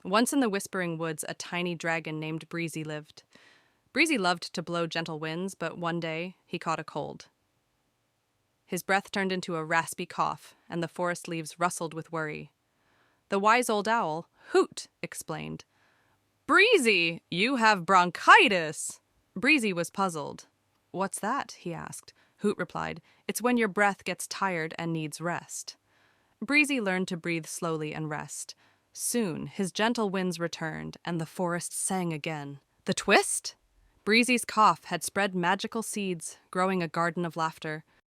Once in the Whispering Woods, a tiny dragon named Breezy lived. Breezy loved to blow gentle winds, but one day he caught a cold. His breath turned into a raspy cough, and the forest leaves rustled with worry. The wise old owl, Hoot, explained, "Breezy, you have bronchitis!" Breezy was puzzled. "What's that?" he asked. Hoot replied, "It's when your breath gets tired and needs rest." Breezy learned to breathe slowly and rest. Soon, his gentle winds returned, and the forest sang again. The twist? Breezy's cough had spread magical seeds, growing a garden of laughter.